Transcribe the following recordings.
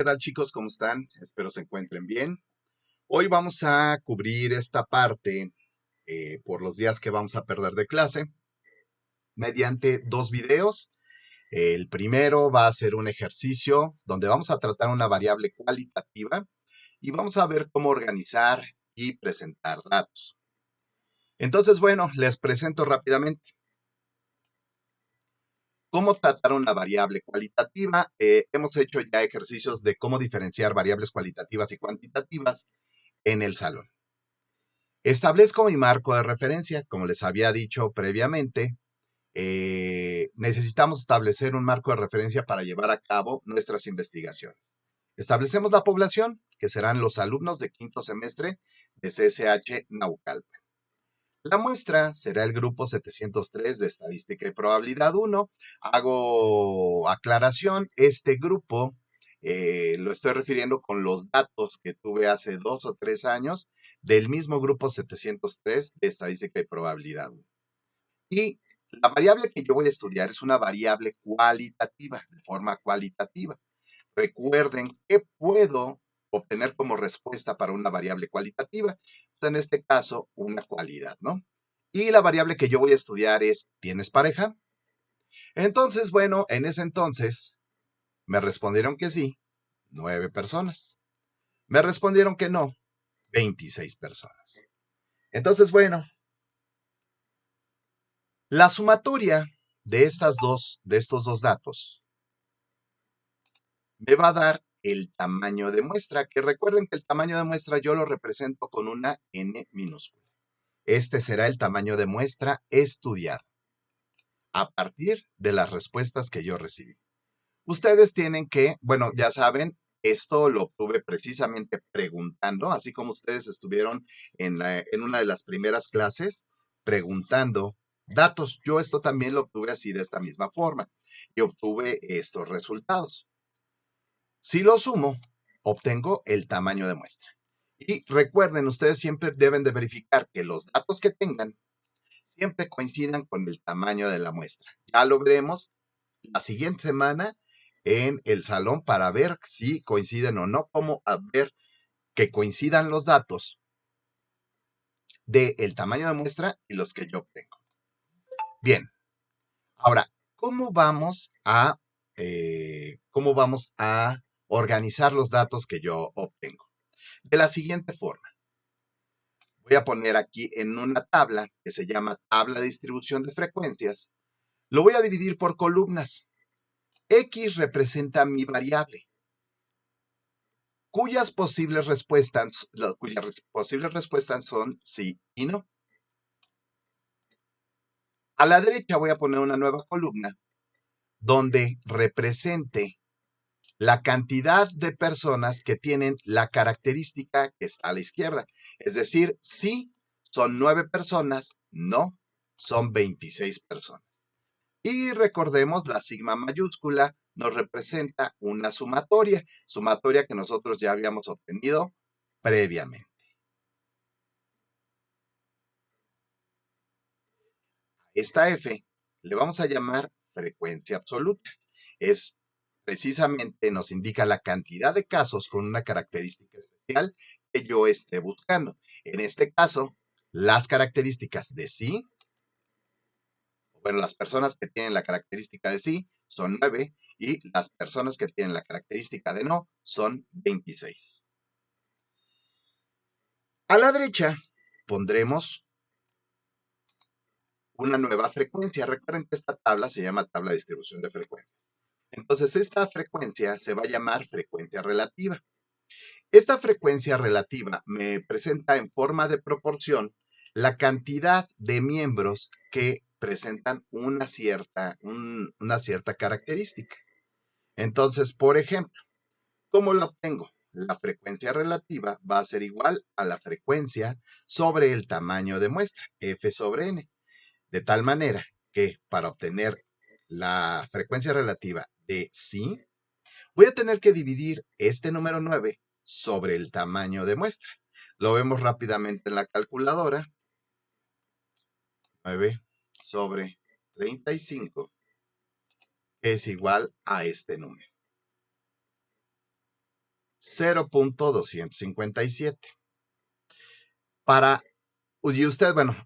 ¿Qué tal, chicos? ¿Cómo están? Espero se encuentren bien. Hoy vamos a cubrir esta parte por los días que vamos a perder de clase mediante dos videos. El primero va a ser un ejercicio donde vamos a tratar una variable cualitativa y vamos a ver cómo organizar y presentar datos. Entonces, bueno, les presento rápidamente. ¿Cómo tratar una variable cualitativa? Hemos hecho ya ejercicios de cómo diferenciar variables cualitativas y cuantitativas en el salón. Establezco mi marco de referencia, como les había dicho previamente. Necesitamos establecer un marco de referencia para llevar a cabo nuestras investigaciones. Establecemos la población, que serán los alumnos de quinto semestre de CSH Naucalpan. La muestra será el grupo 703 de Estadística y Probabilidad 1. Hago aclaración, este grupo lo estoy refiriendo con los datos que tuve hace 2 o 3 años del mismo grupo 703 de Estadística y Probabilidad 1. Y la variable que yo voy a estudiar es una variable cualitativa, de forma cualitativa. Recuerden que puedo obtener como respuesta para una variable cualitativa, en este caso, una cualidad, ¿no? Y la variable que yo voy a estudiar es, ¿tienes pareja? Entonces, bueno, en ese entonces me respondieron que sí, 9 personas. Me respondieron que no, 26 personas. Entonces, bueno, la sumatoria de estos dos datos me va a dar el tamaño de muestra, que recuerden que el tamaño de muestra yo lo represento con una n minúscula. Este será el tamaño de muestra estudiado a partir de las respuestas que yo recibí. Ustedes tienen que, bueno, ya saben, esto lo obtuve precisamente preguntando, así como ustedes estuvieron en una de las primeras clases preguntando datos. Yo esto también lo obtuve así de esta misma forma y obtuve estos resultados. Si lo sumo, obtengo el tamaño de muestra. Y recuerden, ustedes siempre deben de verificar que los datos que tengan siempre coincidan con el tamaño de la muestra. Ya lo veremos la siguiente semana en el salón para ver si coinciden o no, cómo a ver que coincidan los datos del tamaño de muestra y los que yo obtengo. Bien, ahora, cómo vamos a organizar los datos que yo obtengo? De la siguiente forma. Voy a poner aquí en una tabla que se llama tabla de distribución de frecuencias. Lo voy a dividir por columnas. X representa mi variable, cuyas posibles respuestas son sí y no. A la derecha voy a poner una nueva columna donde represente la cantidad de personas que tienen la característica que está a la izquierda. Es decir, sí son 9 personas, no son 26 personas. Y recordemos, la sigma mayúscula nos representa una sumatoria que nosotros ya habíamos obtenido previamente. Esta F le vamos a llamar frecuencia absoluta. Es precisamente nos indica la cantidad de casos con una característica especial que yo esté buscando. En este caso, las características de sí, bueno, las personas que tienen la característica de sí son 9 y las personas que tienen la característica de no son 26. A la derecha pondremos una nueva frecuencia. Recuerden que esta tabla se llama tabla de distribución de frecuencias. Entonces, esta frecuencia se va a llamar frecuencia relativa. Esta frecuencia relativa me presenta en forma de proporción la cantidad de miembros que presentan una cierta característica. Entonces, por ejemplo, ¿cómo la obtengo? La frecuencia relativa va a ser igual a la frecuencia sobre el tamaño de muestra, F sobre N. De tal manera que para obtener la frecuencia relativa de sí, voy a tener que dividir este número 9 sobre el tamaño de muestra. Lo vemos rápidamente en la calculadora. 9 sobre 35 es igual a este número. 0.257.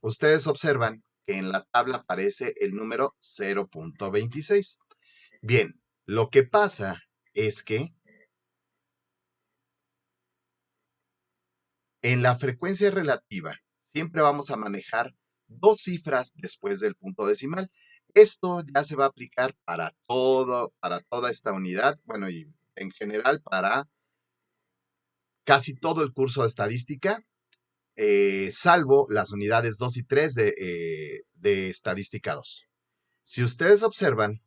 Ustedes observan que en la tabla aparece el número 0.26. Bien, lo que pasa es que en la frecuencia relativa siempre vamos a manejar dos cifras después del punto decimal. Esto ya se va a aplicar para toda esta unidad, bueno, y en general para casi todo el curso de estadística, salvo las unidades 2 y 3 de estadística 2. Si ustedes observan,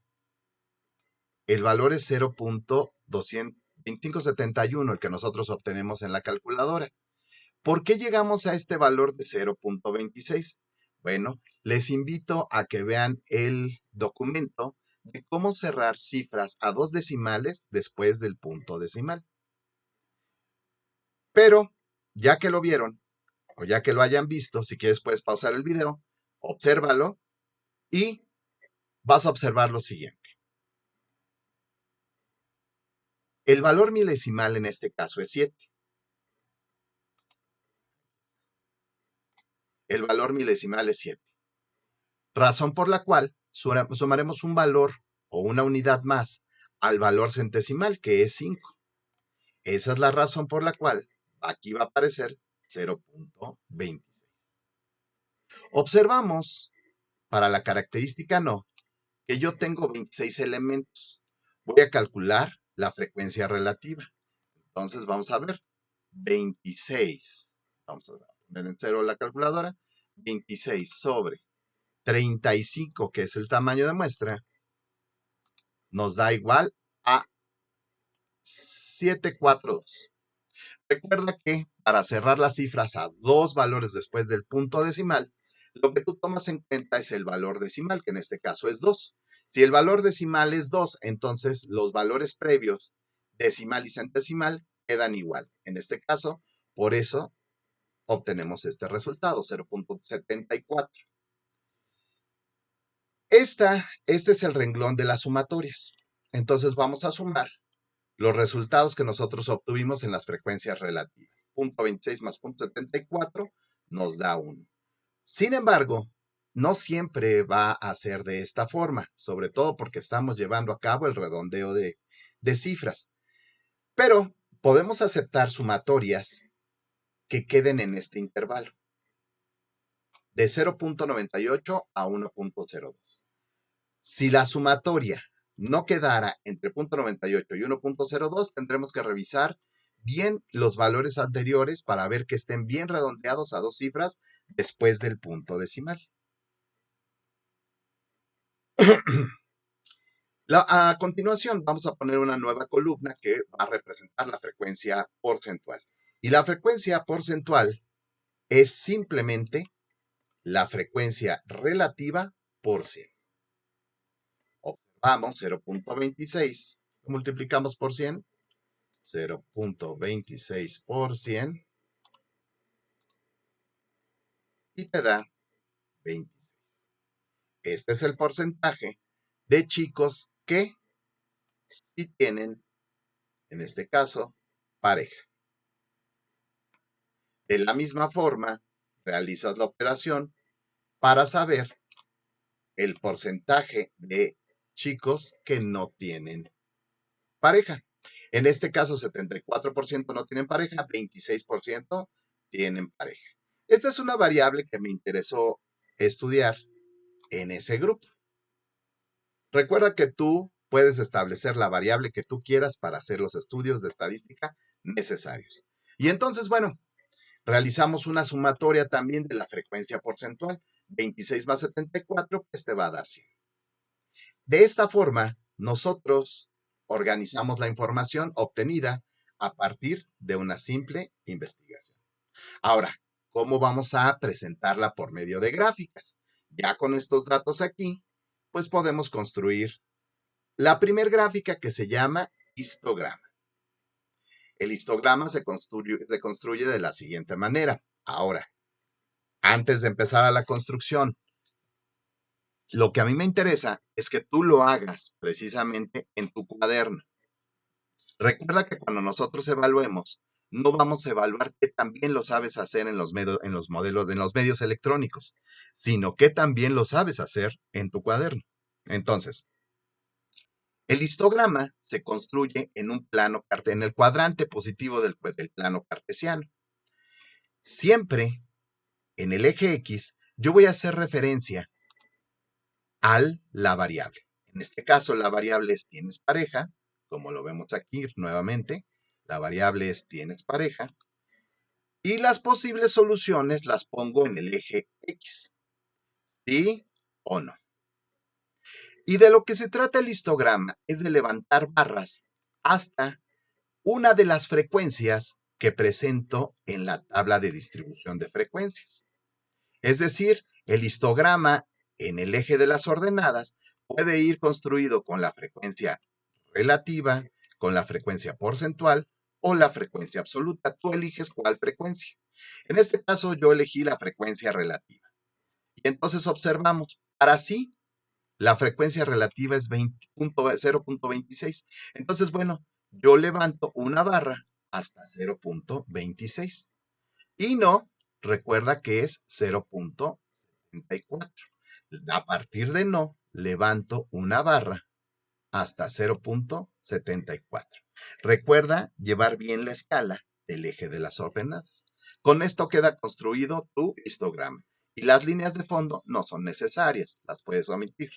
el valor es 0.2571, el que nosotros obtenemos en la calculadora. ¿Por qué llegamos a este valor de 0.26? Bueno, les invito a que vean el documento de cómo cerrar cifras a dos decimales después del punto decimal. Pero, ya que lo vieron, o ya que lo hayan visto, si quieres puedes pausar el video, obsérvalo y vas a observar lo siguiente. El valor milesimal en este caso es 7. El valor milesimal es 7. Razón por la cual sumaremos un valor o una unidad más al valor centesimal, que es 5. Esa es la razón por la cual aquí va a aparecer 0.26. Observamos, para la característica no, que yo tengo 26 elementos. Voy a calcular la frecuencia relativa. Entonces vamos a ver, 26. Vamos a poner en cero la calculadora. 26 sobre 35, que es el tamaño de muestra, nos da igual a 742. Recuerda que para cerrar las cifras a dos valores después del punto decimal, lo que tú tomas en cuenta es el valor decimal, que en este caso es 2. Si el valor decimal es 2, entonces los valores previos, decimal y centesimal, quedan igual. En este caso, por eso obtenemos este resultado, 0.74. Este es el renglón de las sumatorias. Entonces vamos a sumar los resultados que nosotros obtuvimos en las frecuencias relativas. 0.26 más 0.74 nos da 1. Sin embargo, no siempre va a ser de esta forma, sobre todo porque estamos llevando a cabo el redondeo de cifras. Pero podemos aceptar sumatorias que queden en este intervalo, de 0.98 a 1.02. Si la sumatoria no quedara entre 0.98 y 1.02, tendremos que revisar bien los valores anteriores para ver que estén bien redondeados a dos cifras después del punto decimal. A continuación, vamos a poner una nueva columna que va a representar la frecuencia porcentual. Y la frecuencia porcentual es simplemente la frecuencia relativa por 100. Observamos 0.26, multiplicamos por 100, 0.26 por 100 y te da 26. Este es el porcentaje de chicos que sí tienen, en este caso, pareja. De la misma forma, realizas la operación para saber el porcentaje de chicos que no tienen pareja. En este caso, 74% no tienen pareja, 26% tienen pareja. Esta es una variable que me interesó estudiar en ese grupo. Recuerda que tú puedes establecer la variable que tú quieras para hacer los estudios de estadística necesarios. Y entonces, bueno, realizamos una sumatoria también de la frecuencia porcentual. 26 más 74, pues te va a dar 100. De esta forma, nosotros organizamos la información obtenida a partir de una simple investigación. Ahora, ¿cómo vamos a presentarla por medio de gráficas? Ya con estos datos aquí, pues podemos construir la primer gráfica, que se llama histograma. El histograma se construye de la siguiente manera. Ahora, antes de empezar a la construcción, lo que a mí me interesa es que tú lo hagas precisamente en tu cuaderno. Recuerda que cuando nosotros evaluemos, no vamos a evaluar qué también lo sabes hacer en en los medios electrónicos, sino que también lo sabes hacer en tu cuaderno. Entonces, el histograma se construye en en el cuadrante positivo del plano cartesiano. Siempre en el eje X, yo voy a hacer referencia a la variable. En este caso, la variable es tienes pareja, como lo vemos aquí nuevamente. La variable es tienes pareja. Y las posibles soluciones las pongo en el eje X. ¿Sí o no? Y de lo que se trata el histograma es de levantar barras hasta una de las frecuencias que presento en la tabla de distribución de frecuencias. Es decir, el histograma en el eje de las ordenadas puede ir construido con la frecuencia relativa, con la frecuencia porcentual o la frecuencia absoluta. Tú eliges cuál frecuencia. En este caso yo elegí la frecuencia relativa. Y entonces observamos, para sí, la frecuencia relativa es 0.26. Entonces, bueno, yo levanto una barra hasta 0.26. Y no, recuerda que es 0.74. A partir de no, levanto una barra hasta 0.74. Recuerda llevar bien la escala del eje de las ordenadas. Con esto queda construido tu histograma. Y las líneas de fondo no son necesarias, las puedes omitir.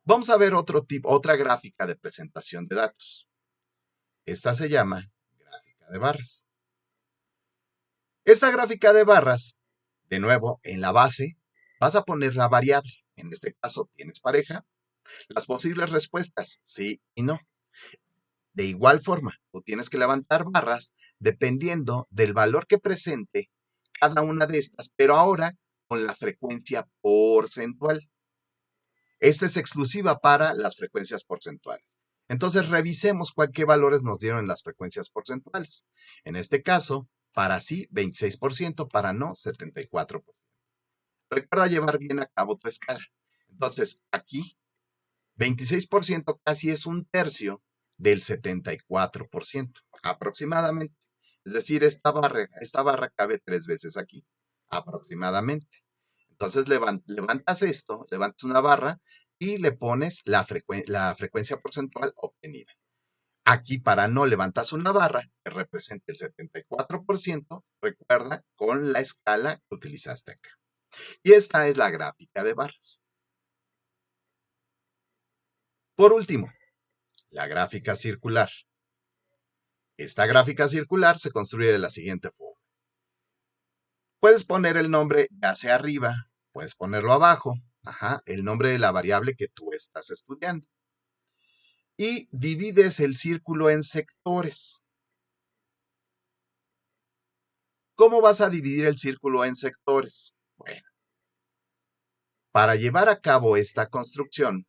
Vamos a ver otra gráfica de presentación de datos. Esta se llama gráfica de barras. Esta gráfica de barras, de nuevo, en la base, vas a poner la variable. En este caso, tienes pareja. Las posibles respuestas, sí y no. De igual forma, tú tienes que levantar barras dependiendo del valor que presente cada una de estas, pero ahora con la frecuencia porcentual. Esta es exclusiva para las frecuencias porcentuales. Entonces, revisemos qué valores nos dieron en las frecuencias porcentuales. En este caso, para sí, 26%, para no, 74%. Recuerda llevar bien a cabo tu escala. Entonces, aquí, 26% casi es un tercio del 74%, aproximadamente. Es decir, esta barra cabe 3 veces aquí, aproximadamente. Entonces levantas esto, levantas una barra y le pones la frecuencia porcentual obtenida. Aquí para no levantas una barra que represente el 74%, recuerda con la escala que utilizaste acá. Y esta es la gráfica de barras. Por último, la gráfica circular. Esta gráfica circular se construye de la siguiente forma. Puedes poner el nombre ya sea arriba, puedes ponerlo abajo, el nombre de la variable que tú estás estudiando. Y divides el círculo en sectores. ¿Cómo vas a dividir el círculo en sectores? Bueno, para llevar a cabo esta construcción,